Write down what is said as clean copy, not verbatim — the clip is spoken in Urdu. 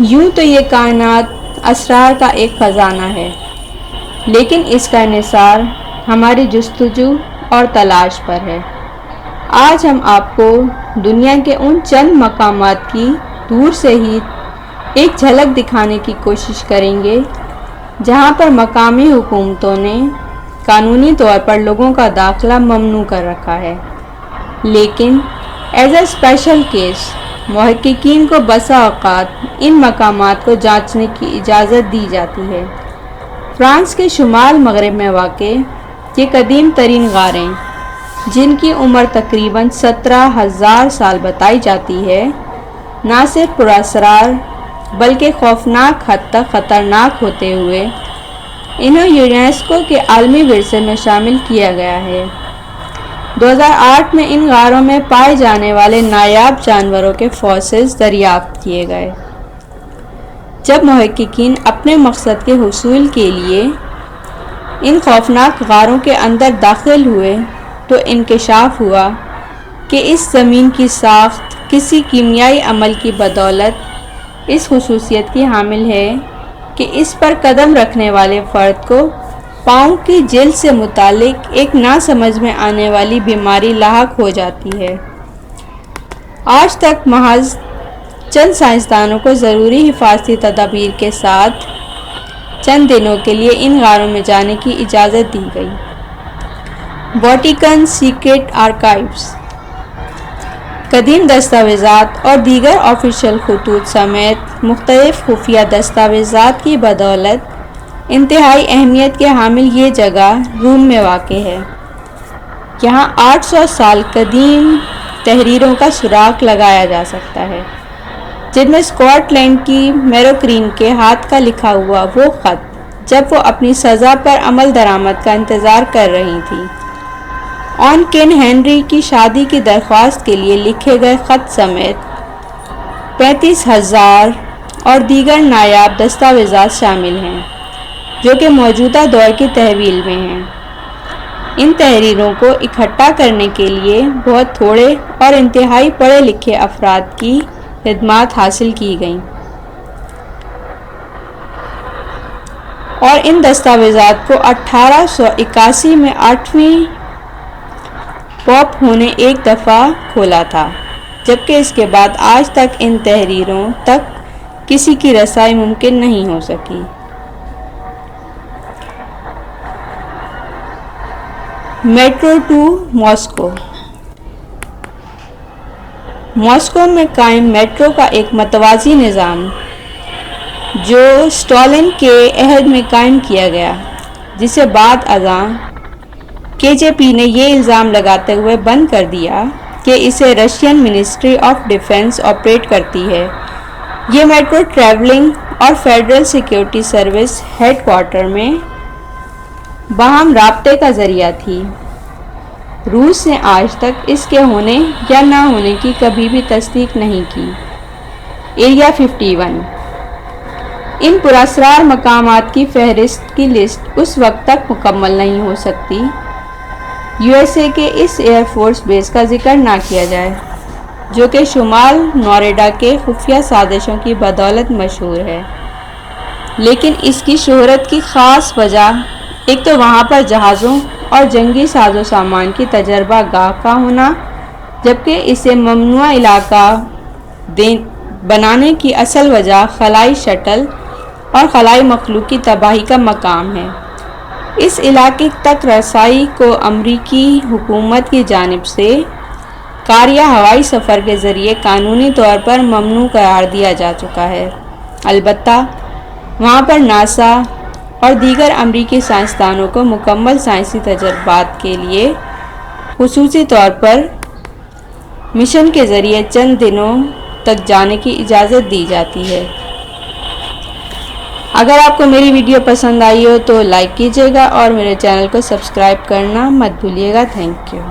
یوں تو یہ کائنات اسرار کا ایک خزانہ ہے، لیکن اس کا انحصار ہماری جستجو اور تلاش پر ہے۔ آج ہم آپ کو دنیا کے ان چند مقامات کی دور سے ہی ایک جھلک دکھانے کی کوشش کریں گے جہاں پر مقامی حکومتوں نے قانونی طور پر لوگوں کا داخلہ ممنوع کر رکھا ہے، لیکن ایز اے اسپیشل کیس محققین کو بسا اوقات ان مقامات کو جانچنے کی اجازت دی جاتی ہے۔ فرانس کے شمال مغرب میں واقع یہ قدیم ترین غاریں، جن کی عمر تقریباً 17,000 سال بتائی جاتی ہے، نہ صرف پراسرار بلکہ خوفناک حد تک خطرناک ہوتے ہوئے انہیں یونیسکو کے عالمی ورثے میں شامل کیا گیا ہے۔ 2008 میں ان غاروں میں پائے جانے والے نایاب جانوروں کے فوسلز دریافت کیے گئے۔ جب محققین اپنے مقصد کے حصول کے لیے ان خوفناک غاروں کے اندر داخل ہوئے تو انکشاف ہوا کہ اس زمین کی ساخت کسی کیمیائی عمل کی بدولت اس خصوصیت کی حامل ہے کہ اس پر قدم رکھنے والے فرد کو پاؤں کی جلد سے متعلق ایک نہ سمجھ میں آنے والی بیماری لاحق ہو جاتی ہے۔ آج تک محض چند سائنسدانوں کو ضروری حفاظتی تدابیر کے ساتھ چند دنوں کے لیے ان غاروں میں جانے کی اجازت دی گئی۔ ویٹیکن سیکرٹ آرکائیوز قدیم دستاویزات اور دیگر آفیشل خطوط سمیت مختلف خفیہ دستاویزات کی بدولت انتہائی اہمیت کے حامل یہ جگہ روم میں واقع ہے۔ یہاں 800 سال قدیم تحریروں کا سراغ لگایا جا سکتا ہے، جن میں اسکاٹ لینڈ کی میروکرین کے ہاتھ کا لکھا ہوا وہ خط جب وہ اپنی سزا پر عمل درآمد کا انتظار کر رہی تھی، آن کن ہنری کی شادی کی درخواست کے لیے لکھے گئے خط سمیت 35,000 اور دیگر نایاب دستاویزات شامل ہیں جو کہ موجودہ دور کی تحویل میں ہیں۔ ان تحریروں کو اکٹھا کرنے کے لیے بہت تھوڑے اور انتہائی پڑھے لکھے افراد کی خدمات حاصل کی گئیں، اور ان دستاویزات کو 1881 میں 8ویں پوپ نے ایک دفعہ کھولا تھا، جبکہ اس کے بعد آج تک ان تحریروں تک کسی کی رسائی ممکن نہیں ہو سکی۔ میٹرو ٹو ماسکو ماسکو میں قائم میٹرو کا ایک متوازی نظام جو اسٹالن کے عہد میں قائم کیا گیا، جسے بعد ازاں KGB نے یہ الزام لگاتے ہوئے بند کر دیا کہ اسے Russian ministry of defence operate کرتی ہے۔ یہ میٹرو ٹریولنگ اور federal security service headquarter میں باہم رابطے کا ذریعہ تھی۔ روس نے آج تک اس کے ہونے یا نہ ہونے کی کبھی بھی تصدیق نہیں کی۔ ایریا 51 ان پراسرار مقامات کی فہرست کی لسٹ اس وقت تک مکمل نہیں ہو سکتی USA کے اس ایئر فورس بیس کا ذکر نہ کیا جائے، جو کہ شمال نوریڈا کے خفیہ سازشوں کی بدولت مشہور ہے۔ لیکن اس کی شہرت کی خاص وجہ ایک تو وہاں پر جہازوں اور جنگی ساز و سامان کی تجربہ گاہ کا ہونا، جبکہ اسے ممنوعہ علاقہ بنانے کی اصل وجہ خلائی شٹل اور خلائی مخلوق کی تباہی کا مقام ہے۔ اس علاقے تک رسائی کو امریکی حکومت کی جانب سے کار یا ہوائی سفر کے ذریعے قانونی طور پر ممنوع قرار دیا جا چکا ہے۔ البتہ وہاں پر ناسا اور دیگر امریکی سائنسدانوں کو مکمل سائنسی تجربات کے لیے خصوصی طور پر مشن کے ذریعے چند دنوں تک جانے کی اجازت دی جاتی ہے۔ اگر آپ کو میری ویڈیو پسند آئی ہو تو لائک کیجیے گا اور میرے چینل کو سبسکرائب کرنا مت بھولیے گا۔ Thank you.